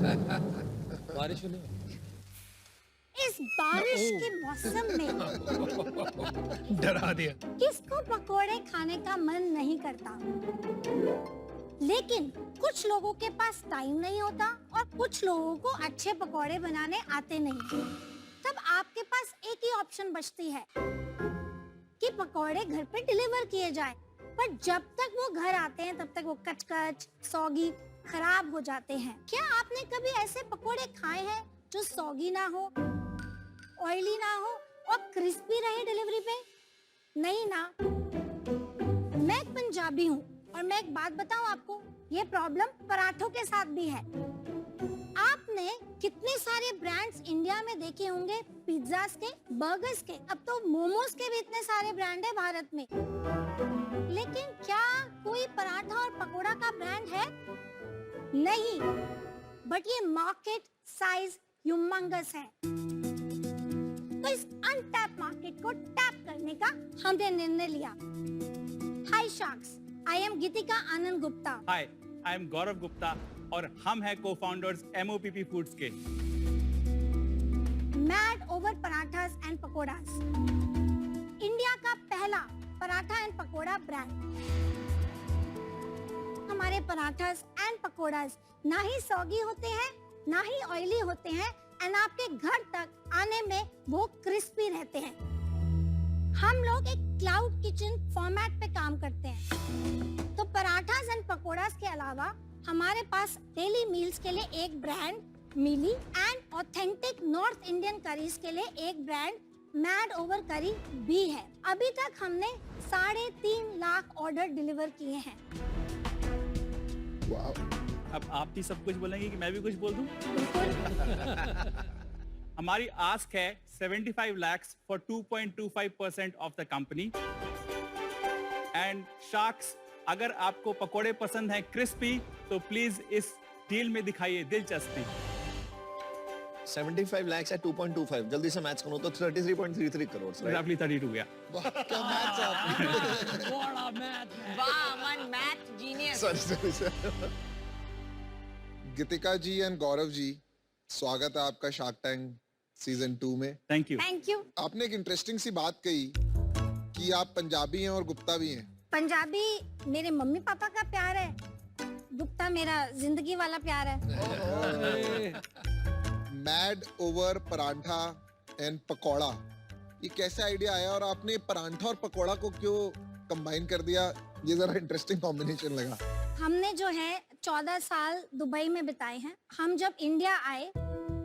बारिश होने इस बारिश के मौसम में डरा दिया। किसको पकोड़े खाने का मन नहीं करता? लेकिन कुछ लोगों के पास टाइम नहीं होता और कुछ लोगों को अच्छे पकोड़े बनाने आते नहीं। तब आपके पास एक ही ऑप्शन बचती है कि पकोड़े घर पे डिलीवर किए जाए। पर जब तक वो घर आते हैं तब तक वो कचकच, सौगी, खराब हो जाते हैं। क्या आपने कभी ऐसे पकोड़े खाए हैं जो सौगी ना हो, ऑयली ना हो और क्रिस्पी रहे डिलीवरी पे? नहीं ना। मैं एक पंजाबी हूँ और मैं एक बात बताऊँ आपको, ये प्रॉब्लम पराठों के साथ भी है। आपने कितने सारे ब्रांड्स इंडिया में देखे होंगे, पिज्जास के, बर्गर्स के, अब तो मोमोज के भी इतने सारे ब्रांड है भारत में। लेकिन क्या कोई पराठा और पकोड़ा का ब्रांड है? नहीं। बट ये मार्केट साइज ह्यूमंगस है। तो इस अनटैप मार्केट को टैप करने का हमने निर्णय लिया। Hi sharks, I am Geetika Anand Gupta. Hi, I am Gaurav Gupta और हम हैं को-फाउंडर्स MOPP फूड्स के। Mad over parathas and pakoras, India का पहला पराठा एंड पकोड़ा ब्रांड। हमारे पराठास एंड पकोड़ास ना ही सौगी होते हैं, ना ही ऑयली होते हैं एंड आपके घर तक आने में वो क्रिस्पी रहते हैं। हम लोग एक क्लाउड किचन फॉर्मेट पे काम करते हैं। तो पराठास एंड पकोड़ास के अलावा हमारे पास डेली मील्स के लिए एक ब्रांड मिली and authentic north Indian curries के लिए एक ब्रांड मैड ओवर करी भी है। अभी तक हमने 3.5 लाख ऑर्डर डिलीवर किए हैं। अब आप भी सब कुछ बोलेंगे कि मैं भी कुछ बोल दूं? बिल्कुल। हमारी आस्क है 75 lakhs for 2.25% of the company. And sharks, अगर आपको पकोड़े पसंद हैं क्रिस्पी तो प्लीज इस डील में दिखाइए दिलचस्पी। 75 lakhs है 2.25, जल्दी से मैच करो तो 33.33 करोड़, रफली 32 गया। वाह, क्या मैथ्स आप। बड़ा मैथ है। वाह, Aman math genius. Sorry. Geetika ji and Gaurav ji, स्वागत है आपका शार्क टैंक सीजन 2 में। Thank you. Thank you. आपने एक इंटरेस्टिंग सी बात कही कि आप पंजाबी हैं और गुप्ता भी हैं। पंजाबी मेरे मम्मी पापा का प्यार है, गुप्ता मेरा जिंदगी वाला प्यार है। Mad over paratha and pakora, ये कैसे आइडिया आया और आपने परांठा और पकौड़ा को क्यों कंबाइन कर दिया? ये जरा इंटरेस्टिंग कॉम्बिनेशन लगा। हमने जो है 14 साल दुबई में बिताए हैं। हम जब इंडिया आए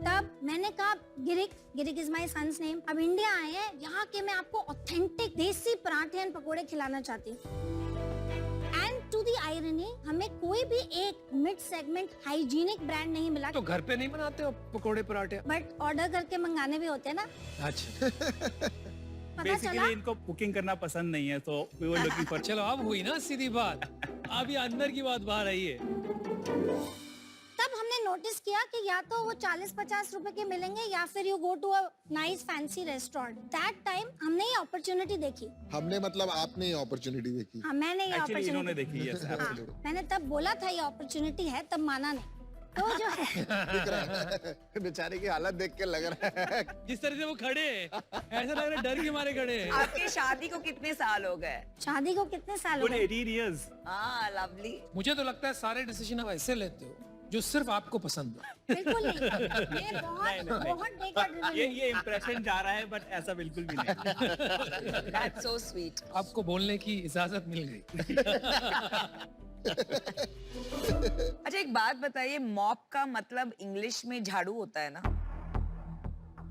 तब मैंने कहा गिरिक इज माय सन्स नेम, अब इंडिया आए हैं, यहाँ के मैं आपको ऑथेंटिक देसी पराठे एंड पकोड़े खिलाना चाहती हूँ। एंड टू द आयरनी, हमें कोई भी एक मिड सेगमेंट हाइजीनिक ब्रांड नहीं मिला। तो घर पे नहीं बनाते हो पकोड़े पराठे? बट ऑर्डर करके मंगाने भी होते हैं ना। अच्छा। पता चला बेसिकली इनको कुकिंग करना पसंद नहीं है, तो वी वर लुकिंग फॉर। चलो अब हुई ना सीधी बात, अब ये अंदर की बात बाहर आई है। तब हमने नोटिस किया कि या तो वो 40-50 रुपए के मिलेंगे या फिर you go to a nice fancy restaurant. That time हमने ये अपॉर्चुनिटी देखी। हमने मतलब आपने ये अपॉर्चुनिटी देखी? हाँ, मैंने ये एक्चुअली इन्होंने अपॉर्चुनिटी देखी। यस, हाँ, मैंने तब बोला था ये अपॉर्चुनिटी है, तब माना नहीं। तो जो है बेचारे की हालत देख के लग रहा है जिस तरह से वो खड़े हैं, ऐसा लग रहा है डर के मारे खड़े हैं। आपकी शादी को कितने साल हो गए? शादी को कितने साल हो गुड गए? 18 years। हाँ, लवली। मुझे तो लगता है सारे डिसीजन आप ऐसे लेते हो जो सिर्फ आपको पसंद हो। बिल्कुल नहीं, ये बहुत डेटा ड्रिवन है। ये इंप्रेशन जा रहा है, बट ऐसा बिल्कुल भी नहीं। That's so sweet. आपको बोलने की इजाजत मिल गई। अच्छा, एक बात बताइए, मॉप का मतलब इंग्लिश में झाड़ू होता है ना?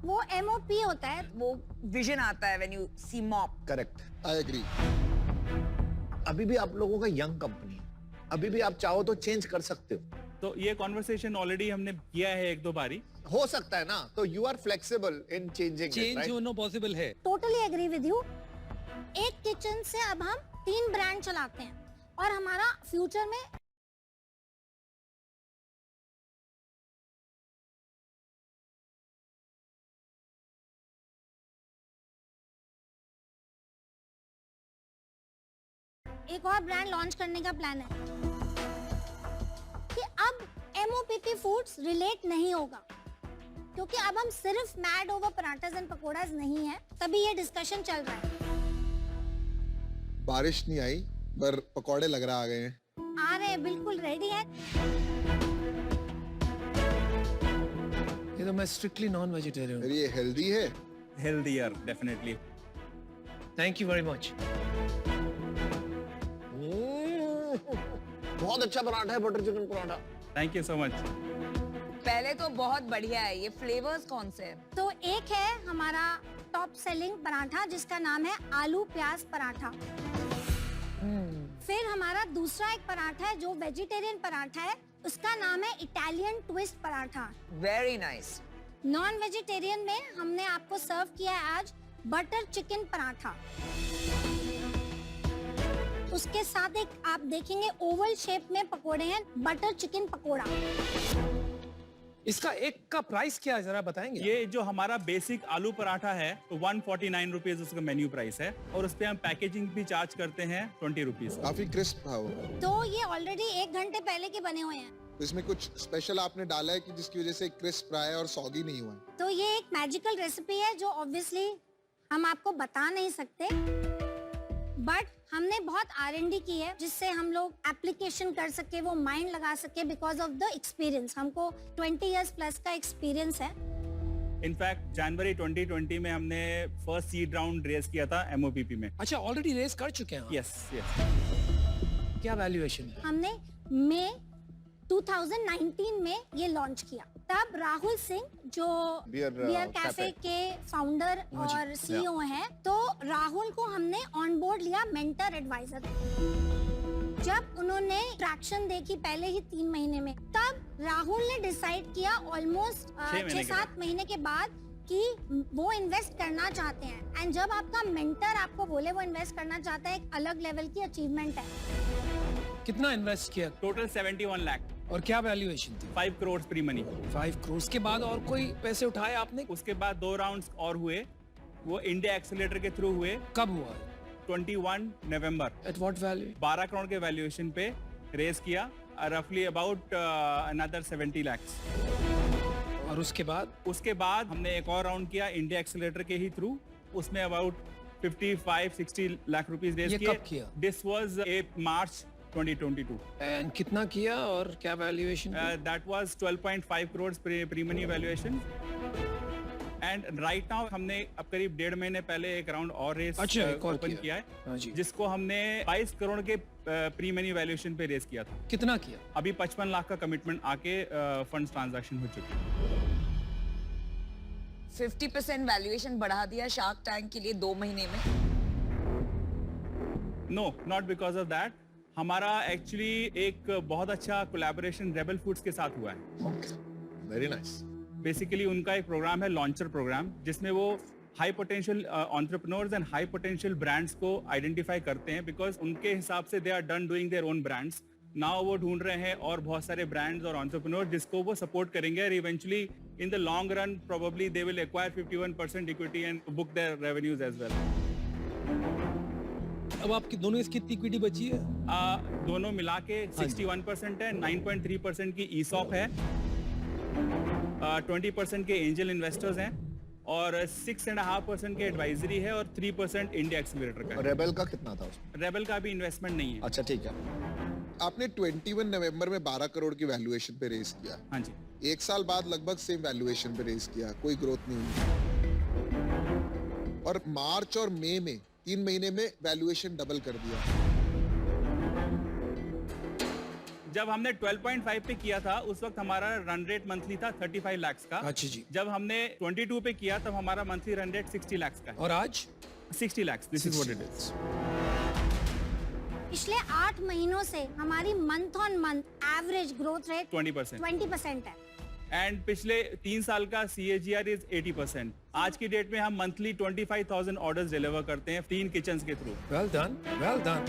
वो MOP होता है। वो विजन आता है when you see mop. Correct. I agree. अभी भी आप लोगों का यंग कंपनी, अभी भी आप चाहो तो चेंज कर सकते हो। तो ये कॉन्वर्सेशन ऑलरेडी हमने किया है एक दो बारी। हो सकता है ना, तो you are flexible in changing. Change होना पॉसिबल है। Totally agree with you. एक किचन से अब हम 3 ब्रांड चलाते हैं और हमारा फ्यूचर में एक और ब्रांड लॉन्च करने का प्लान है कि अब MOPP फूड फूड्स रिलेट नहीं होगा, क्योंकि अब हम सिर्फ मैड ओवर पराठास एंड पकोड़ास नहीं है, तभी ये डिस्कशन चल रहा है। बारिश नहीं आई पर पकौड़े लग रहा आ गए हैं। आ रहे हैं, बिल्कुल रेडी है। ये तो मैं स्ट्रिक्टली नॉन वेजिटेरियन फिर ये हेल्दी है। Healthier, definitely. Thank you very much. बहुत अच्छा पराठा है, butter chicken paratha. Thank you so much. पहले तो बहुत बढ़िया है। ये फ्लेवर्स कौन से हैं? तो एक है हमारा टॉप सेलिंग पराठा जिसका नाम है आलू प्याज पराठा। फिर हमारा दूसरा एक पराठा है जो वेजिटेरियन पराठा है, उसका नाम है Italian twist paratha. Very nice. Non vegetarian में हमने आपको सर्व किया है आज बटर चिकन पराठा। उसके साथ एक आप देखेंगे ओवल शेप में पकोड़े हैं, बटर चिकन पकोड़ा। इसका एक का प्राइस क्या है, जरा बताएंगे? ये जो हमारा बेसिक आलू पराठा है तो 149 रुपीज उसका मेन्यू प्राइस है, और उस पे हम पैकेजिंग भी चार्ज करते हैं 20 रुपीज। काफी क्रिस्प था वो। तो ये ऑलरेडी 1 घंटे पहले के बने हुए हैं। तो इसमें कुछ स्पेशल आपने डाला है कि जिसकी वजह से क्रिस्प रहा है और सॉगी नहीं हुआ है? तो ये एक मैजिकल रेसिपी है जो ऑब्वियसली हम आपको बता नहीं सकते, बट हमने बहुत R&D की है जिससे हम लोग एप्लीकेशन कर सके, वो माइंड लगा सके, बिकॉज ऑफ द एक्सपीरियंस। हमको 20 इयर्स प्लस का एक्सपीरियंस है। इनफैक्ट जनवरी 2020 में हमने फर्स्ट सीड राउंड रेस किया था MOPP में। अच्छा, ऑलरेडी रेस कर चुके हैं? Yes yes. क्या वैल्यूएशन है? हमने मई 2019 में ये लॉन्च किया। तब राहुल सिंह जो बियर कैफे के फाउंडर और CEO हैं, तो राहुल को हमने ऑन बोर्ड लिया मेंटर एडवाइजर। जब उन्होंने ट्रैक्शन देखी पहले ही 3 महीने में, तब राहुल ने डिसाइड किया ऑलमोस्ट 6-7 महीने के बाद कि वो इन्वेस्ट करना चाहते हैं। एंड जब आपका मेंटर आपको बोले वो इन्वेस्ट करना चाहता है, एक अलग लेवल की अचीवमेंट है। कितना इन्वेस्ट किया टोटल 71 लाख और क्या वैल्यूएशन थी? 5 करोड़ प्री मनी। 5 करोड़ के बाद और कोई पैसे उठाए आपने? उसके बाद 2 राउंड्स और हुए, वो इंडिया एक्सेलेरेटर के थ्रू हुए। कब हुआ? 21 नवंबर। At what value? 12 करोड़ के वैल्यूएशन पे रेस किया, रफली अबाउट अनदर 70 lakhs। और उसके बाद हमने एक और राउंड किया इंडिया एक्सेलेरेटर के ही थ्रू, उसमें अबाउट 55-60 लाख रुपीस रेस ये किए। कब किया? This was March 2022। एंड कितना किया और क्या valuation? That was 12.5 crores pre-money valuation. And right now हमने अब करीब 1.5 महीने पहले एक राउंड और रेस ओपन किया है, हाँ जी। जिसको हमने 22 करोड़ के प्री मनी वैल्यूएशन पे रेस किया था। कितना किया? अभी 55 लाख का कमिटमेंट आके फंड्स ट्रांजैक्शन हो चुके हैं। 50% वैल्यूएशन बढ़ा दिया शार्क टैंक के लिए 2 महीने में। No, not because of that. हमारा एक्चुअली एक बहुत अच्छा कोलैबोरेशन रेबल फूड्स के साथ हुआ है। Very nice. बेसिकली उनका एक प्रोग्राम है, लॉन्चर प्रोग्राम, जिसमें वो high potential entrepreneurs and high potential brands को आइडेंटिफाई करते हैं, बिकॉज उनके हिसाब से they are done doing their own brands. Now वो ढूंढ रहे हैं और बहुत सारे ब्रांड्स और एंटरप्रेन्योर्स जिसको वो सपोर्ट करेंगे, और eventually in the long run probably they will acquire 51% equity and book their revenues as well. अब आपकी दोनों इसकी कितनी इक्विटी बची है? दोनों मिला के 61% है, 9.3% की ESOP है, 20% के एंजल इन्वेस्टर्स हैं, और 6.5% के एडवाइजरी है, और 3% इंडिया एक्सेलरेटर का है। रेबल का कितना था उसमें? रेबल का भी इन्वेस्टमेंट नहीं है। अच्छा, ठीक है। आपने 21 नवंबर में 12 करोड़ की वैल्यूएशन पे रेस किया। हाँ जी। 1 साल बाद लगभग सेम वैल्यूएशन पे रेस किया, कोई ग्रोथ नहीं हुई। और मार्च और मई में 3 महीने में वैल्यूएशन डबल कर दिया। जब हमने 12.5 पे किया था उस वक्त हमारा रन रेट मंथली था 35 लाख का। अच्छा जी। जब हमने 22 पे किया तब हमारा मंथली रन रेट 60 लाख का है। और आज 60 lakh. This is what it is. पिछले 8 महीनों से हमारी month on month average growth rate 20% है। एंड पिछले 3 साल का CAGR इज 80%। आज की डेट में हम मंथली 25,000 ऑर्डर्स डिलीवर करते हैं 3 किचन्स के through. Well done, well done.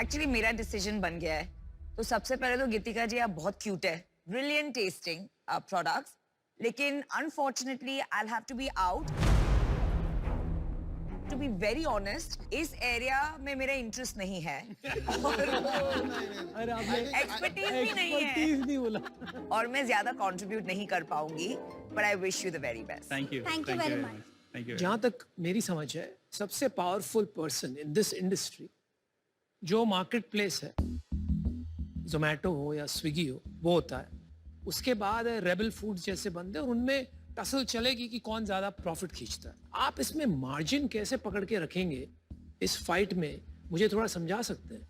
Actually मेरा डिसीजन बन गया है। तो सबसे पहले तो गीतिका जी आप बहुत क्यूट है, ब्रिलियंट टेस्टिंग प्रोडक्ट्स, लेकिन unfortunately I will have to be out. To be very honest, इस एरिया में मेरा इंटरेस्ट नहीं है और अरे आपने एक्सपर्टीज भी नहीं है एक्सपर्टीज नहीं बोला। और मैं ज्यादा कंट्रीब्यूट नहीं कर पाऊंगी, but I wish you the very best. Thank you Thank you very much. Thank you. जहां तक मेरी समझ है, सबसे powerful person in this industry जो मार्केट प्लेस है, जोमेटो हो या स्विगी हो, वो होता है। उसके बाद है रेबल फूड्स जैसे बंदे, और उनमें टसल चलेगी कि कौन ज्यादा प्रॉफिट खींचता है। आप इसमें मार्जिन कैसे पकड़ के रखेंगे इस फाइट में, मुझे थोड़ा समझा सकते हैं?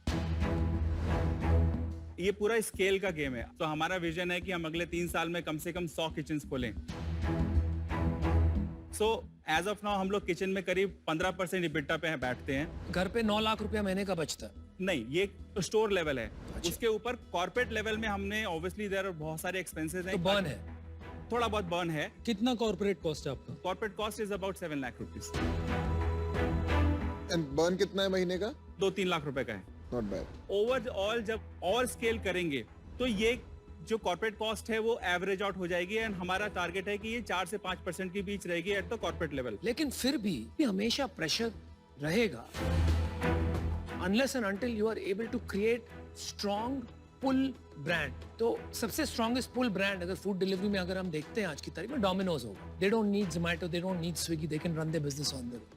ये पूरा स्केल का गेम है। तो हमारा विजन है कि हम अगले 3 साल में कम से कम 100 किचन खोलें। सो एज ऑफ नाउ हम लोग किचन में करीब 15% इबिटा पे बैठते हैं। घर पे 9 लाख रुपया महीने का बचता है। नहीं, ये स्टोर लेवल है। उसके ऊपर कॉर्पोरेट लेवल में हमने ऑब्वियसली देयर बहुत सारे एक्सपेंसेस हैं। तो बर्न है। थोड़ा बहुत बर्न है। कितना कॉर्पोरेट कॉस्ट है आपका? Corporate cost is about 7 lakh rupees. And burn कितना है महीने का? 2-3 लाख रुपए का है। Not bad. ओवरऑल जब और स्केल करेंगे तो ये जो कॉर्पोरेट कॉस्ट है वो एवरेज आउट हो जाएगी, एंड हमारा टारगेट है कि ये 4 से 5% के बीच रहेगी एट द कॉर्पोरेट लेवल। लेकिन फिर भी हमेशा प्रेशर रहेगा, unless and until you are able to create strong pull brand। तो सबसे strongest pull brand अगर फूड डिलीवरी में अगर हम देखते हैं आज की तारीख में, डोमिनोज होगा। They don't need Zomato, they don't need Swiggy, they can run their business on their own।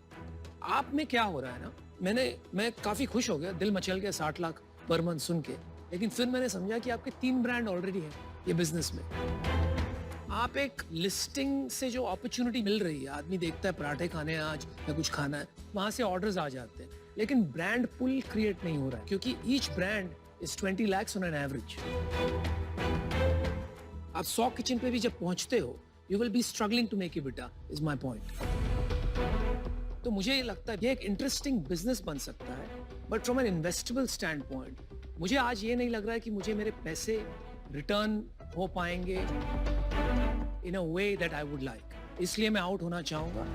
आप में क्या हो रहा है ना, मैं काफी खुश हो गया, दिल मचल गया 60 लाख पर मंथ सुन के, लेकिन फिर मैंने समझा कि आपके 3 ब्रांड ऑलरेडी हैं ये बिजनेस में। आप एक लिस्टिंग से जो अपॉर्चुनिटी मिल रही है, आदमी देखता है पराठे खाने हैं आज या कुछ खाना है, वहां से ऑर्डर्स आ जाते हैं, लेकिन ब्रांड पुल क्रिएट नहीं हो रहा है, क्योंकि each brand is 20 lakhs on an average. आप 100 किचन पे भी जब पहुंचते हो, you will be struggling to make EBITDA, is my point. तो मुझे ये लगता है ये एक इंटरेस्टिंग बिजनेस बन सकता है, but from an investable stand point मुझे आज ये नहीं लग रहा है कि मुझे मेरे पैसे रिटर्न हो पाएंगे in a way that I would like, इसलिए मैं आउट होना चाहूंगा।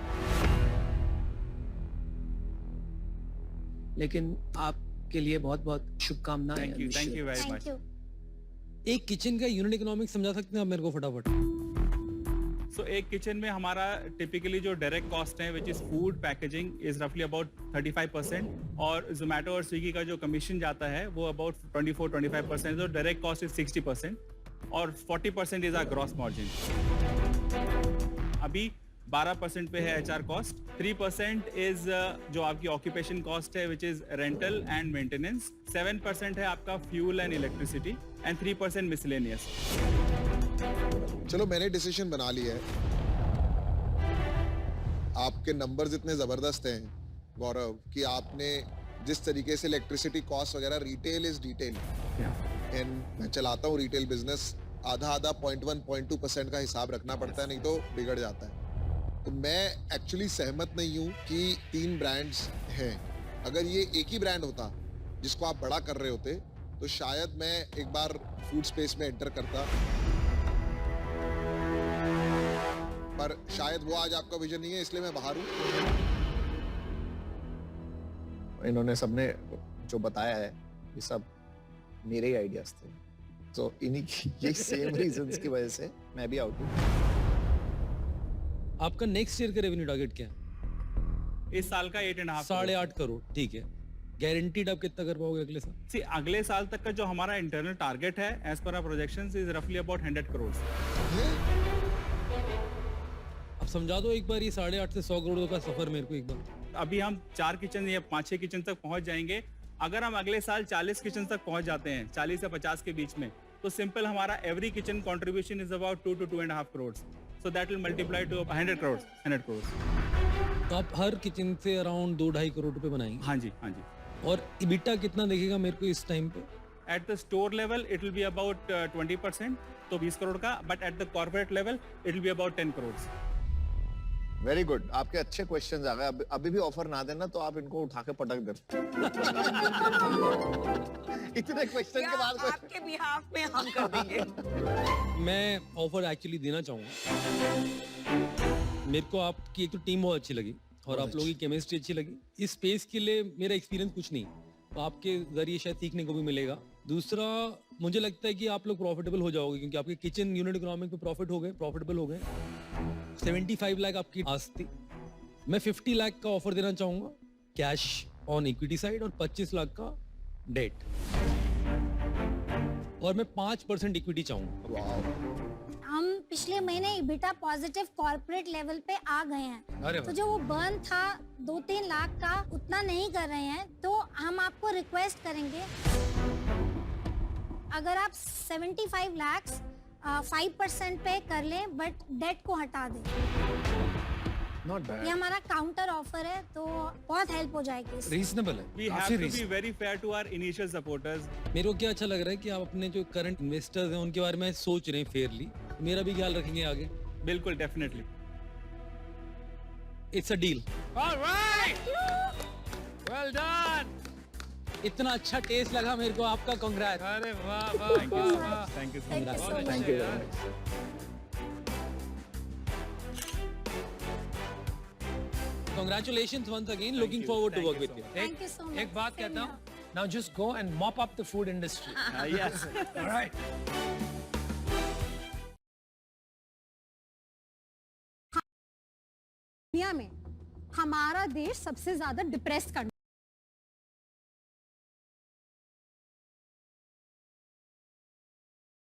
लेकिन आपके लिए बहुत बहुत शुभकामनाएं। Thank you very thank much. You. एक किचन का यूनिट इकोनॉमिक्स समझा सकते हैं आप मेरे को फटाफट? सो एक किचन में हमारा टिपिकली जो डायरेक्ट कॉस्ट है which is food packaging is रफली अबाउट 35%, और जोमेटो और स्विगी का जो कमीशन जाता है वो अबाउट 24-25%, तो डायरेक्ट कॉस्ट इज 60% और 40% इज आवर ग्रॉस मार्जिन। अभी 12% पे है HR कॉस्ट, 3% इज जो आपकी ऑक्यूपेशन कॉस्ट है which is rental and maintenance, 7% है आपका fuel and electricity, and 3% miscellaneous. चलो मैंने डिसीजन बना लिया है। आपके नंबर्स इतने जबरदस्त हैं गौरव कि आपने जिस तरीके से इलेक्ट्रिसिटी कॉस्ट वगैरह, रिटेल इज डिटेल, एंड मैं चलाता हूँ रिटेल बिजनेस, आधा 0.1-0.2% का हिसाब रखना पड़ता है, नहीं तो बिगड़ जाता है। तो मैं एक्चुअली सहमत नहीं हूँ कि 3 ब्रांड्स हैं। अगर ये एक ही ब्रांड होता जिसको आप बड़ा कर रहे होते तो शायद मैं एक बार फूड स्पेस में एंटर करता, पर शायद वो आज आपका विजन नहीं है, इसलिए मैं बाहर हूँ। इन्होंने सबने जो बताया है ये सब मेरे ही आइडियाज थे, तो इन्हीं की ये सेम रीजंस की वजह से मैं भी आउट हूँ। आपका नेक्स्ट ईयर का रेवेन्यू टारगेट क्या है? इस साल का 8.5 8.5 करोड़, ठीक है। गारंटीड आप कितना कर पाओगे अगले साल? See, अगले साल तक का जो हमारा इंटरनल टारगेट है as per our projections is रफली अबाउट 100 करोड़। अब समझा दो एक बार ये 8.5 से 100 करोड़ का सफर मेरे को एक बार। अभी हम 4 किचन या 5-6 किचन तक पहुंच जाएंगे। अगर हम अगले साल 40 किचन तक पहुंच जाते हैं, 40 से 50 के बीच में, तो सिंपल हमारा every kitchen contribution is about 2 to 2.5 crore, so that will multiply two 100 crore. तो आप हर किचन से अराउंड 2-2.5 करोड़ रुपए बनाएंगे? हाँ जी, हाँ जी। और EBITDA कितना देखेगा मेरे को इस टाइम पे? At the store level it will be about 20%, तो 20 करोड़ का, but at the corporate level it will be about 10 crore. Very good, आपके अच्छे क्वेश्चंस आ गए। अभी भी ऑफर ना देना तो आप इनको उठा के पटक देते। इतने क्वेश्चन के बाद आपके बिहाफ में हम कर देंगे। मैं ऑफर एक्चुअली देना चाहूंगा। मेरे को आपकी एक तो टीम बहुत अच्छी लगी और आप लोगों की केमिस्ट्री अच्छी लगी। इस स्पेस के लिए मेरा एक्सपीरियंस कुछ नहीं, तो आपके जरिए शायद सीखने को भी मिलेगा। दूसरा, मुझे लगता है कि आप लोग प्रॉफिटेबल हो जाओगे, क्योंकि आपके किचन यूनिट इकोनॉमिक पे प्रॉफिटेबल हो गए। 75 लाख आपकी आस थी, मैं 50 लाख का ऑफर देना चाहूंगा कैश ऑन इक्विटी साइड और 25 लाख का डेट, और मैं 5% इक्विटी चाहूंगा। हम पिछले महीने इबिटा पॉजिटिव कॉर्पोरेट लेवल पे आ गए हैं। अरे तो वाह। जो वो बर्न था 2-3 लाख का, उतना नहीं कर रहे हैं, तो हम आपको रिक्वेस्ट करेंगे अगर आप 75 लाख 5% पे कर लें बट डेट को हटा दें। नॉट ये बैड, हमारा काउंटर ऑफर है, तो बहुत हेल्प हो जाएगी इससे। रीजनेबल है, We have काफी to be reasonable. very fair to our initial supporters. मेरे को क्या अच्छा लग रहा है कि आप अपने जो करंट इन्वेस्टर्स हैं उनके बारे में सोच रहे हैं फेयरली, मेरा भी ख्याल रखेंगे आगे। बिल्कुल, definitely. It's a deal. Alright, well done. इतना अच्छा टेस्ट लगा मेरे को, आपका कांग्रेट। अरे वाह वाह Thank you so much. Thank you so Thank much. you so much. Thank you very much. Congratulations once again. Thank Looking you. forward to Thank work you with so you. much. Thank you so much. एक बात Same कहता here. हूँ, now just go and mop up the food industry. Yes. Alright. दुनिया में हमारा देश सबसे ज्यादा डिप्रेस कंट्री